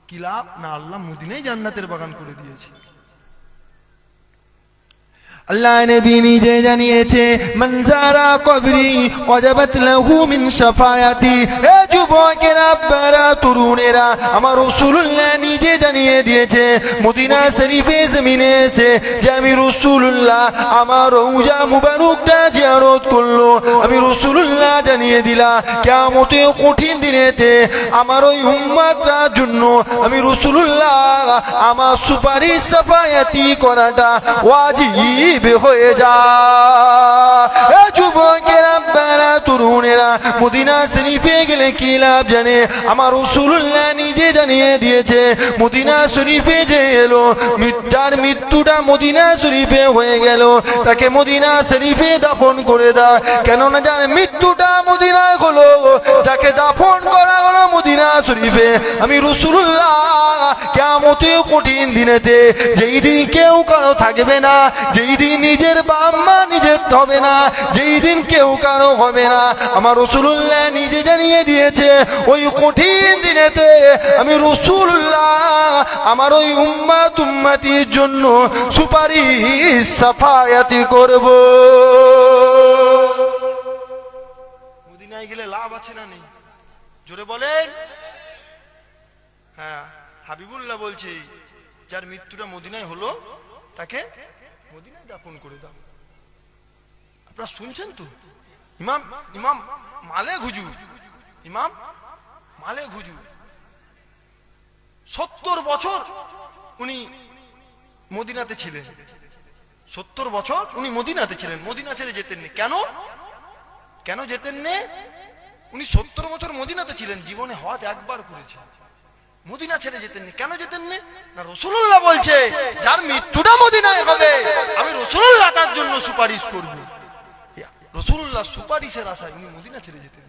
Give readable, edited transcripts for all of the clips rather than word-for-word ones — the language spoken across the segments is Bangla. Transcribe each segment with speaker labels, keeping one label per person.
Speaker 1: কি লাভ না আল্লাহ মদিনায় জান্নাতের বাগান করে দিয়েছে।
Speaker 2: আল্লাহ নবী নিজে জানিয়েছে মান যারা কবরি ওয়াজাবাত লাহু মিন শাফায়াতি। এ যুবকেরা, আপনারা তরুণেরা, আমার রাসূলুল্লাহ নিজে জানিয়ে দিয়েছে মদিনা শরীফে জমিনে এসে যে আমি রাসূলুল্লাহ আমার রওজা মুবারকটা জিয়ারত করলো, আমি রাসূলুল্লাহ জানিয়ে দিলা কিয়ামতের কঠিন দিনেতে আমার ওই উম্মতটার জন্য আমি রাসূলুল্লাহ আমার সুপারিশ শাফায়াতি করাটা ওয়াজিব হয়ে যা। যুবকেরা, আপনারা তরুণেরা, মদিনা শরীফে গেলে কি লাভ জানে? আমার রাসূলুল্লাহ নিজে জানিয়ে দিয়েছে মদিনা শরীফে যে এলো তার মৃত্যুটা মদিনা শরীফে হয়ে গেল, তাকে মদিনা শরীফে দাফন করে দাও। কেননা যার মৃত্যুটা মদিনায় হলো, যাকে দাফন করা হলো মদিনা শরীফে, আমি রাসূলুল্লাহ কিয়ামতের কঠিন দিনেতে যেই দিন কেউ কারো থাকবে না, যেই দিন নিজের বাপ মা নিজের হবে না, যেই দিন কেউ কারো হবে না, আমার রাসূলুল্লাহ নিজে জানিয়ে দিয়েছে ওই কঠিন দিনেতে আমি রাসূলুল্লাহ আমার ওই উম্মতির জন্য সুপারিশ শাফায়াতি করব।
Speaker 1: মদিনায় গেলে লাভ আছে না নেই? জোরে বলেন। হ্যাঁ, হাবিবুল্লাহ বলছে যার মৃত্যুটা মদিনায় হলো তাকে মদিনায় দাফন করে দাও। আপনারা শুনছেন তো? ইমাম ইমাম মালিক হুজুর, ইমাম মালিক হুজুর 70 বছর উনি মদিনাতে ছিলেন। 70 বছর উনি মদিনাতে ছিলেন, মদিনা ছেড়ে যেতেন না। কেন কেন যেতেন না? উনি 70 বছর মদিনাতে ছিলেন, জীবনে হজ একবার করেছেন, মদিনা ছেড়ে যেতেন না। কেন যেতেন না? না রাসূলুল্লাহ বলছে যার মৃত্যুটা মদিনায় হবে আমি রাসূলুল্লাহ তার জন্য সুপারিশ করব। রাসূলুল্লাহ সুপারিশের আশায় উনি মদিনা ছেড়ে যেতেন।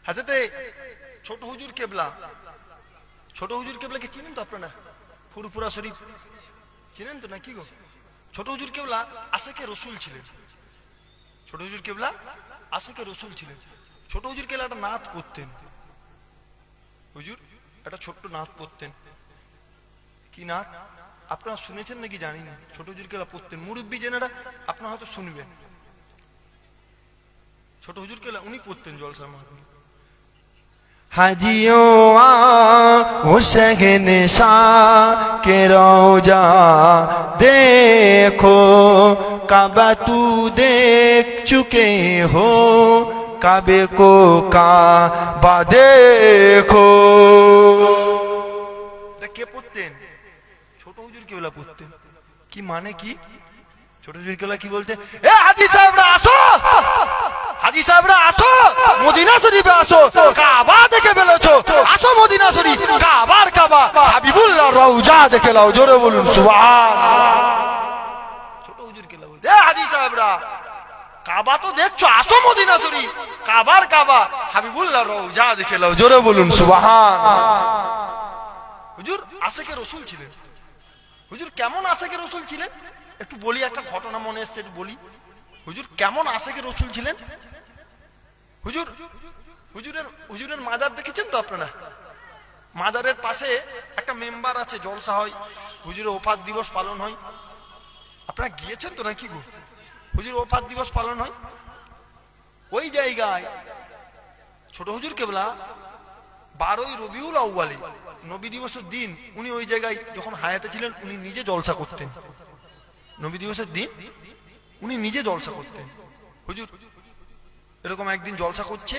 Speaker 1: হাজরতে ছোট হুজুর কেবলা, ছোট হুজুর কেবলাকে চিনেন তো আপনারা? ফুরফুরা শরীফ চিনেন তো নাকি গো? ছোট হুজুর কেবলা আশিকে রাসূল ছিলেন। ছোট হুজুর কেবলা আশিকে রাসূল ছিলেন। ছোট হুজুর কেবলা একটা নাত করতেন। হুজুর একটা ছোট্ট নাত পড়তেন। কি নাত আপনারা শুনেছেন নাকি জানি না? ছোট হুজুর কেবলা পড়তেন, মুরব্বী জেনারা আপনারা হয়তো শুনবেন। ছোট হুজুর কেবলা উনি পড়তেন জলসার মাহফিলে।
Speaker 2: हाजियों आओ शहंशाह के रौजा देखो, काबा तू देख चुके हो, काबे को काबा देखो।
Speaker 1: কে পড়তেন? ছোট হুজুর কেবলা পড়তেন। কি মানে কি? ছোট হুজুর কেবলা কি বলতেন? এ হাজী সাহেবরা আসো, হাজী সাহেবরা আসো, মদিনা শরীফে আসো, কাবা দেখে ফেলেছো, আসো মদিনা শরীফ, কাবার কাবা, হাবিবুল্লাহ রওজা দেখে লাও। জোরে বলুন সুবহানাল্লাহ। ছোট হুজুর কেবলা বলতেন এ হাজী সাহেবরা কাবা তো দেখছো, আসো মদিনা শরীফ, কাবার কাবা, হাবিবুল্লাহ রওজা দেখে লাও। জোরে বলুন সুবহানাল্লাহ। হুজুর আশিকে রাসূল ছিলেন। হুজুর কেমন আশিকে রাসূল ছিলেন একটু বলি, একটা ঘটনা মনে এসেছে একটু বলি। হুজুর কেমন আশিকে রাসূল ছিলেন? হুজুর হুজুরের মাজার দেখেছেন তো আপনারা? মাজারের পাশে একটা মেম্বার আছে, জলসা হয়, হুজুরের ওফাত দিবস পালন হয়। আপনারা গিয়েছেন তো নাকি গো? হুজুরের ওফাত দিবস পালন হয় ওই জায়গায়। ছোট হুজুর কেবলা 12ই রবিউল আউয়ালে নবী দিবসের দিন উনি ওই জায়গায় যখন হায়াতে ছিলেন উনি নিজে জলসা করতেন। নবী দিবসের দিন উনি নিজে জলসা করতেন। হুজুর এরকম একদিন জলসা করছে,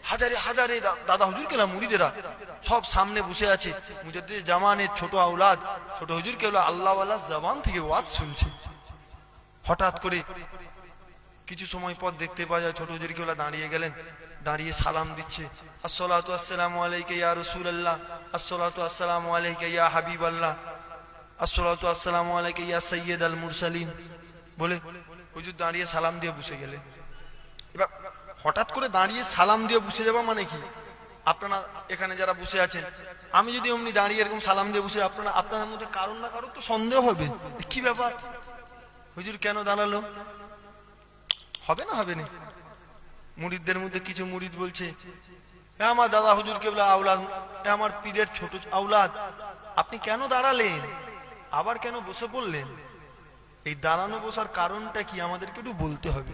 Speaker 1: হাজারে হাজারে দাদা হুজুর কেবলা মুরিদেরা সব সামনে বসে আছে। মুজাদ্দিদ জামানের ছোট আওলাদ, ছোট হুজুর কেবলা আল্লাহওয়ালা জবান থেকে ওয়াজ শুনছে। হঠাৎ করে কিছু সময় পর দেখতে পাওয়া যায় ছোট হুজুর কেবলা দাঁড়িয়ে গেলেন, দাঁড়িয়ে সালাম দিচ্ছে, আসসালাতু আসসালামু আলাইকা ইয়া রাসূলুল্লাহ, আসসালাতু আসসালামু আলাইকা ইয়া হাবিবাল্লাহ, আসসালাতু আসসালামু আলাইকা ইয়া সাইয়্যিদাল মুরসালিন বলে হুজুর দাঁড়িয়ে সালাম দিয়ে বসে গেলেন। এবার হঠাৎ করে দাঁড়িয়ে সালাম দিয়ে বসে যাওয়া মানে কি? আপনারা এখানে যারা বসে আছেন, আমি যদি অমনি দাঁড়িয়ে এরকম সালাম দিয়ে বসে, আপনাদের মধ্যে কারণ না কারণ তো সন্দেহ হবে, কি ব্যাপার হুজুর কেন দাঁড়ালো? হবে না? হবে না? মুরিদদের মধ্যে কিছু মুরিদ বলছে এ আমার দাদা হুজুর কেবলা আওলাদ, এ আমার পীরের ছোট আওলাদ, আপনি কেন দাঁড়ালেন, আবার কেন বসে পড়লেন? এই দাঁড়ানো বসার কারণটা কি আমাদেরকে একটু বলতে হবে।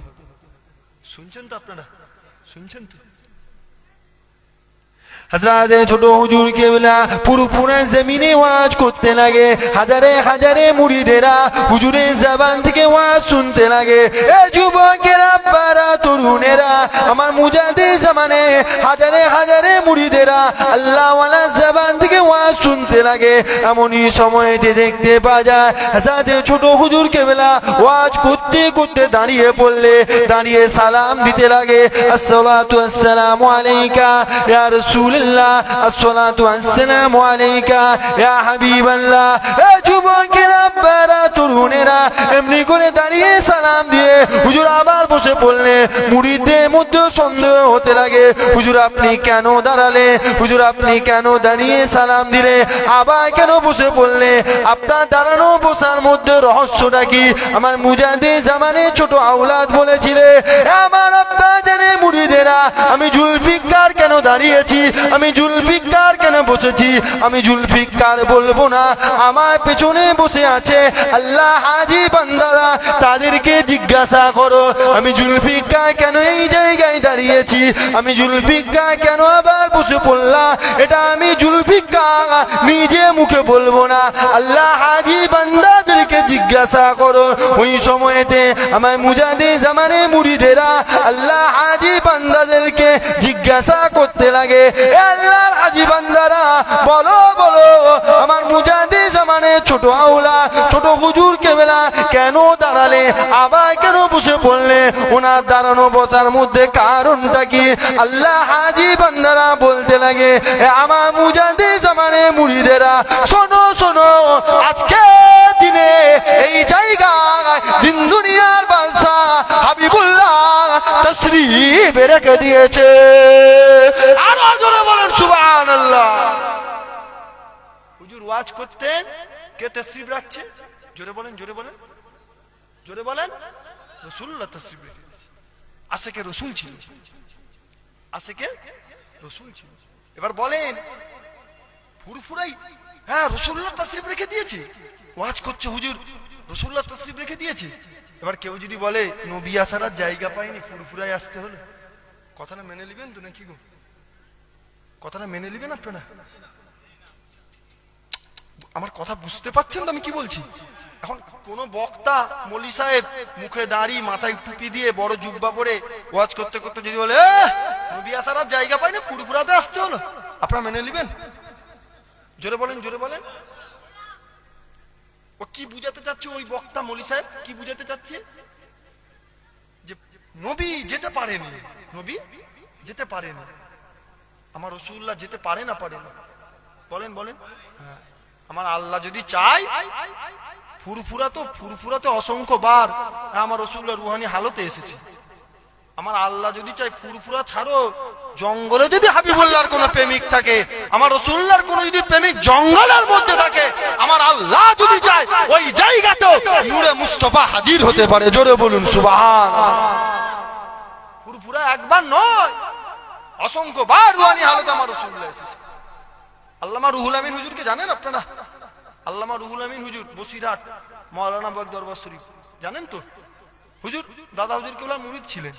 Speaker 1: শুনছেন তো আপনারা, শুনছেন তো?
Speaker 2: হযরত ছোট হুজুর কেবলা পুরো জমিনে ওয়াজ করতে লাগে, হাজারে হাজারে মুরিদেরা হুজুরের জবান থেকে ওয়াজ শুনতে লাগে। এ যুবকেরা, বারা তরুণেরা, আমার মুজাদ্দিদ জামানে হাজারে হাজারে মুরিদেরা আল্লাহ ওয়ালা জবান থেকে ওয়াজ শুনতে লাগে। এমনই সময়তে দেখতে পাওয়া যায় হযরত ছোট হুজুর কেবলা ওয়াজ করতে করতে দাঁড়িয়ে পড়লে, দাঁড়িয়ে সালাম দিতে লাগে, আসসালাতু আসসালামু আলাইকা ইয়া রাসূলুল্লাহ, আসসালাতু আসসালামু আলাইকা ইয়া হাবিবাল্লাহ। এ যুবকেরা, বারা তরুণেরা এমনি করে দাঁড়িয়ে সালাম দিয়ে হুজুর আবার বসে পড়লে মুরিদদের মধ্যে সন্দেহ হতে লাগে, হুজুর আপনি কেন দাঁড়ালে, হুজুর আপনি কেন দাঁড়িয়ে সালাম দিলে, আবার কেন বসে পড়লে, আপনার দাঁড়ানো বসার মধ্যে রহস্যটা কি? আমার মুজাদ্দিদ জামানে ছোট আওলাদ বলেছিলে, আমার আব্বা জানে মুরিদেরা আমি জুলফিকার কেন দাঁড়িয়েছি, আমি জুলফিকার কেন বসেছি, আমি জুলফিকার বলবো না, আমার পেছনে বসে আছে আল্লাহ হাজি বান্দারা, তাদেরকে জিজ্ঞাসা করো আমি জুলফিকার কেন এই জায়গায় দাঁড়িয়েছি, আমি জুলফিকার কেন আবার বসে পড়লাম, এটা আমি জুলফিকার নিজে মুখে বলবো না, আল্লাহ হাজি বান্দাদেরকে জিজ্ঞাসা করো। ওই সময়তে আমার মুজাদ্দিদ জামানে মুরিদেরা আল্লাহ হাজি বান্দাদেরকে জিজ্ঞাসা করতে লাগে, এ আল্লাহর হাজি বান্দারা বলো বলো, আমার মুজাদ্দিদ জামানে ছোট আওলা ছোট হুজুর কেবলা কেন দাঁড়ালে, আবার কেন বসে পড়লে, ওনার দাঁড়ানো বসার মধ্যে কারণটা কি? আল্লাহ হাজি বান্দারা বলতে লাগে, এ আমার মুজাদ্দিদ জামানে মুরিদেরা শোনো শোনো, আজকে দিনে এই জায়গায় দিন দুনিয়ার বাদশা হাবিবুল্লাহ তশরীফ রেখে দিয়েছে। আরো জোরে বলেন সুবহানাল্লাহ।
Speaker 1: হুজুর ওয়াজ করতেন, কে তশরীফ রাখছে? জোরে বলেন, জোরে বলেন, জোরে বলেন। রাসূলুল্লাহ তশরীফ রেখে দিয়েছে। আশেকে রাসূল ছিল, আশেকে রাসূল ছিল। এবার বলেন ফুরফুরাই, হ্যাঁ রাসূলুল্লাহ তশরীফ রেখে দিয়েছে, ওয়াজ করছে হুজুর রাসূলুল্লাহ তশরীফ রেখে দিয়েছে। এবার কেউ যদি বলে নবী আসার আর জায়গা পায়নি, ফুরফুরাই আসতে হলো, কথাটা মেনে নেবেন তো নাকি গো? কথাটা মেনে নেবেন আপনারা? আমার কথা বুঝতে পারছেন তো আমি কি বলছি? এখন কোন বক্তা মৌলী সাহেব মুখে দাঁড়ি মাথায় টুপি দিয়ে বড় জুব্বা পরে ওয়াজ করতে করতে যদি বলে নবী আসার আর জায়গা পায় না, ফুরফুরাতে আসতে হলো, আপনারা মেনে নেবেন? জোরে বলেন, জোরে বলেন। ও কি বুঝাতে চাচ্ছে ওই বক্তা মৌলী সাহেব? কি বুঝাতে চাচ্ছে? যে নবী যেতে পারেনি, নবী যেতে পারেনি, আমার রাসূলুল্লাহ যেতে পারে না, পারে না। বলেন বলেন। হ্যাঁ, আমার আল্লাহ যদি চায়, ফুরফুরা তো অসংখ্য বার আমার রাসূলুল্লাহ রুহানি হালতে এসেছে। আমার আল্লাহ যদি চায়, ফুরফুরা ছাড়ো, জঙ্গলে যদি হাবিবুল্লাহর কোন প্রেমিক থাকে, আমার রাসূলুল্লাহর কোন যদি প্রেমিক জঙ্গলের মধ্যে থাকে, আমার আল্লাহ যদি চায় ওই জায়গাতেও নূরে মুস্তাফা হাজির হতে পারে। জোরে বলুন সুবহানাল্লাহ। ফুরফুরা একবার নয়, অসংখ্য বার রুহানি হালতে আমার রাসূলুল্লাহ এসেছে। আল্লামা রুহুল আমিন হুজুরকে জানেন আপনারা? আল্লামা রুহুল আমিন হুজুর বসিরহাট মাওলানা বাগ দরবার শরীফ, জানেন তো? হুজুর দাদা হুজুর কেবলা মুরিদ ছিলেন,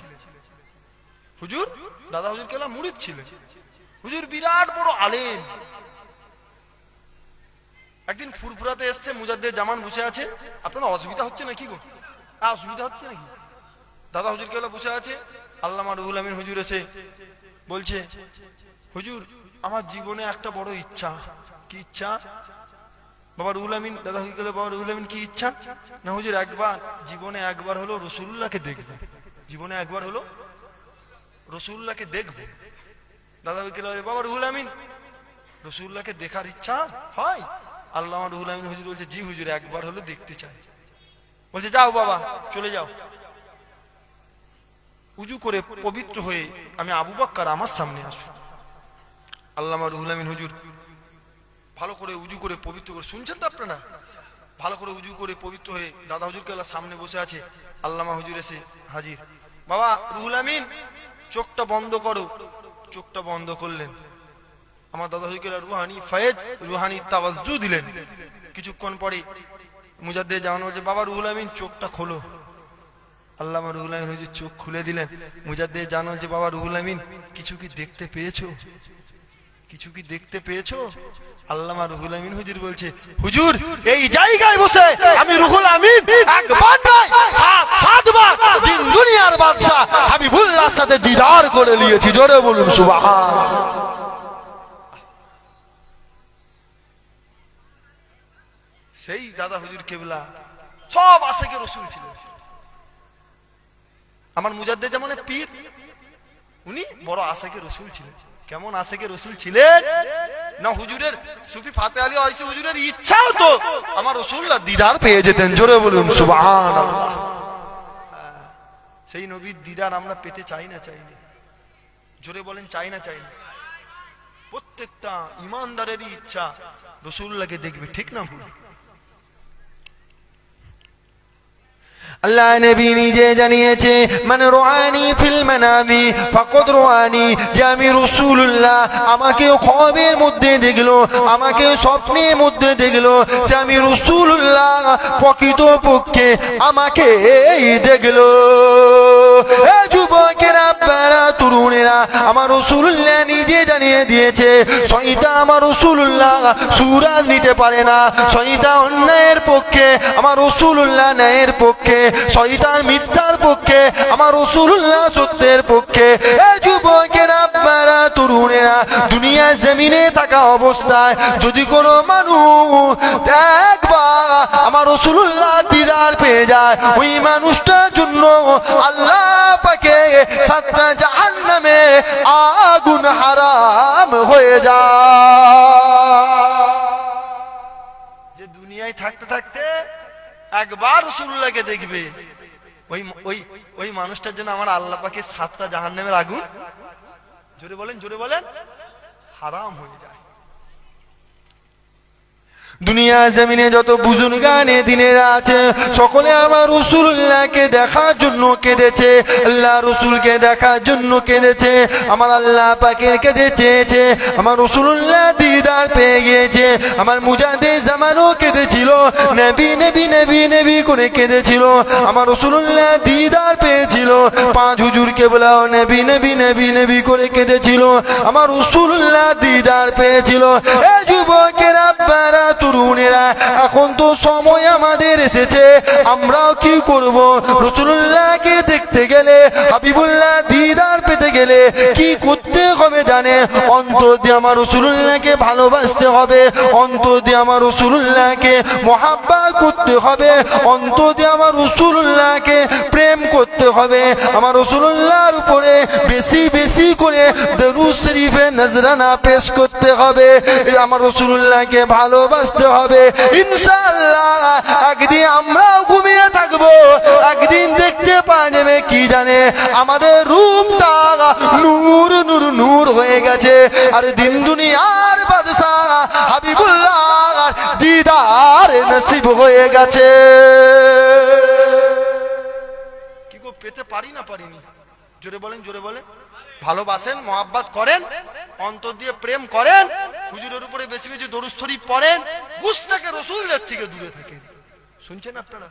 Speaker 1: হুজুর দাদা হুজুর কেবলা মুরিদ ছিলেন। হুজুর বিরাট বড় আলেম। একদিন ফুরফুরাতে এসছে, মুজাদ্দিদ জামান বসে আছে। আপনারা অসুবিধা হচ্ছে নাকি গো? অসুবিধা হচ্ছে নাকি? দাদা হুজুর কেবলা বসে আছে, আল্লামা রুহুল আমিন হুজুর এসে বলছে, হুজুর আমার জীবনে একটা বড় ইচ্ছা। কি ইচ্ছা? বাবা রুহুল আমিন, দাদা হুজুর বলে, বাবা রুহুল আমিন কি ইচ্ছা? না হুজুর একবার জীবনে একবার হলো রাসূলুল্লাহকে দেখব, জীবনে একবার হলো রাসূলুল্লাহকে দেখব। দাদা হুজুর বলে, বাবা রুহুল আমিন রাসূলুল্লাহকে দেখার ইচ্ছা হয়? আল্লামা রুহুল আমিন হুজুর বলছে, জি হুজুর একবার হলো দেখতে চাই। বলছে যাও বাবা চলে যাও, উজু করে পবিত্র হয়ে আমি আবু বকর আমার সামনে আসো। আল্লামা রুহুল আমিন হুজুর ভালো করে উজু করে পবিত্র করে, শুনছেন তো আপনারা? ভালো করে উজু করে পবিত্র হয়ে দাদা হুজুরকে সামনে বসে আছে। আল্লামা হুজুর এসে হাজির। বাবা রুহুল আমিন চোখটা বন্ধ করো, চোখটা বন্ধ করলেন। আমার দাদা হুজুর কেবলা রুহানি ফয়েজ রুহানি তাওয়াজ্জু দিলেন। কিছুক্ষণ পরে মুজাদ্দিদ জামান বলছে, বাবা রুহুল আমিন চোখটা খোলো। আল্লামা রুহুল আমিন হুজুর চোখ খুলে দিলেন। মুজাদ্দিদ জামান বলছে, বাবা রুহুল আমিন কিছু কি দেখতে পেয়েছো? কিছু কি দেখতে পেয়েছো? আল্লামা রুহুল আমিন হুজুর বলছে, হুজুর এই জায়গায় বসে আমি রুহুল আমিন একবার নয় সাতবার দিন দুনিয়ার বাদশা হাবিবুল্লাহর সাথে দিদার করে নিয়েছি। জোরে বলুন সুবহানাল্লাহ। সেই দাদা হুজুর কেবলা সব আশিকে রাসূল ছিলেন। আমার মুজাদ্দিদ জামানের পীর উনি বড় আশিকে রাসূল ছিলেন। কেমন আশিকে রাসূল ছিলেন না, হুজুরের সুফি ফাতে আলী আইসি হুজুরের ইচ্ছাও তো আমার রাসূলুল্লাহ দিদার পেয়ে যেতেন। জোরে বলুন সুবহানাল্লাহ। সেই নবীর দিদার আমরা পেতে চাই না? চাই না? জোরে বলেন চাই না? চাই না? প্রত্যেকটা ইমানদারেরই ইচ্ছা রাসূলুল্লাহকে দেখবে, ঠিক না ভুল?
Speaker 2: আল্লাহ নবী নিজে জানিয়েছে, মান রুআনি ফিল মানামি ফাকাদ রুআনি, যে আমি রাসূলুল্লাহ আমাকে খ্বাবের মধ্যে দেখলো, আমাকে স্বপ্নের মধ্যে দেখলো, সে আমি রাসূলুল্লাহ প্রকৃত পক্ষে আমাকে দেখলো। এ যুবকেরা, আপনারা তরুণেরা, আমার রাসূলুল্লাহ নিজে জানিয়ে দিয়েছে, শয়তান আমার রাসূলুল্লাহ সুরাজ নিতে পারে না। শয়তান অন্যায়ের পক্ষে, আমার রাসূলুল্লাহ ন্যায়ের পক্ষে। শয়তান মিথ্যার পক্ষে, আমার রাসূলুল্লাহ সত্যের পক্ষে। এ যুবকেরা, আপনারা তরুণেরা, দুনিয়ার জমিনে থাকা অবস্থায় যদি কোনো মানুষ একবার আমার রাসূলুল্লাহ দিদার পেয়ে যায়, ওই মানুষটার জন্য আল্লাহ পাকে 7টা জাহান্নামে আগুন হারাম হয়ে যায়।
Speaker 1: যে দুনিয়ায় থাকতে থাকতে একবার রাসূলুল্লাহকে দেখবে, ওই ওই ওই মানুষটার জন্য আমার আল্লাহ পাকে 7টা জাহান্নামের আগুন, জোরে বলেন, জোরে বলেন, হারাম হয়ে যায়।
Speaker 2: দুনিয়া জমিনে যত বুজুর্গানে দিনেরা আছে, সকলে আমার রাসূলুল্লাহকে দেখার জন্য কেঁদেছে, আল্লাহ রাসূলকে দেখার জন্য কেঁদেছে, আমার আল্লাহ পাকের কাছে চেয়েছে, আমার রাসূলুল্লাহ দিদার পেয়ে গিয়েছে। আমার মুজাদ্দিদ জামানও কেঁদেছিল, নবী নবী নবী নবী করে কেঁদেছিল, আমার রাসূলুল্লাহ দিদার পেয়েছিল। 5 হুজুর কেবলাও নবী নবী নবী নবী করে কেঁদেছিল, আমার রাসূলুল্লাহ দিদার পেয়েছিল। এ যুবকেরা, আপনারা তরুণেরা, এখন তো সময় আমাদের এসেছে, আমরাও কি করব? রাসূলুল্লাহকে দেখতে গেলে, হাবিবুল্লাহ দিদার পেতে গেলে কি করতে হবে জানে? অন্তর দিয়ে আমার রাসূলুল্লাহকে ভালোবাসতে হবে, অন্তর দিয়ে আমার রাসূলুল্লাহকে মহব্বত করতে হবে, অন্তর দিয়ে আমার রাসূলুল্লাহকে প্রেম করতে হবে, আমার রাসূলুল্লাহর উপরে বেশি বেশি করে দরুদ শরীফে নজরানা পেশ করতে হবে, আমার রাসূলুল্লাহকে ভালোবাসতে হবে। ইনশাআল্লাহ একদিন আমরাও ঘুমিয়ে থাকবো, একদিন দেখতে পাওয়া যাবে কি জানে, আমাদের রূপটা নূর নূর নূর হয়ে গেছে, আর দিন দুনিয়ার বাদশাহ হাবিবুল্লাহ দিদার নসিব হয়ে গেছে।
Speaker 1: কি গো, পেতে পারি না পারিনি? জোরে বলেন, জোরে বলেন। ভালোবাসেন, মহব্বত করেন, অন্তর দিয়ে প্রেম করেন, হুজুরের উপরে বেশি বেশি দরুদ শরীফ পড়েন, গুস্তাখে রাসূলদের থেকে দূরে থাকেন। শুনছেন আপনারা?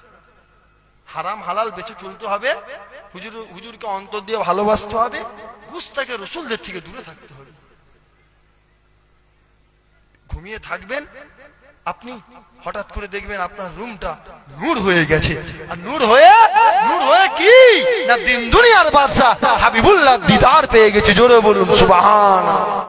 Speaker 1: হারাম হালাল বেঁচে চলতে হবে, হুজুরকে অন্তর দিয়ে ভালোবাসতে হবে, গুস্তাখে রাসূলদের থেকে দূরে থাকতে হবে। ঘুমিয়ে থাকবেন আপনি, হঠাৎ করে দেখবেন আপনার রুমটা নূর হয়ে গেছে, আর নূর হয়ে কি না, দিন দুনিয়ার বাদশা হাবিবুল্লাহ দিদার পেয়ে গেছে। জোরে বলুন সুবহানাল্লাহ।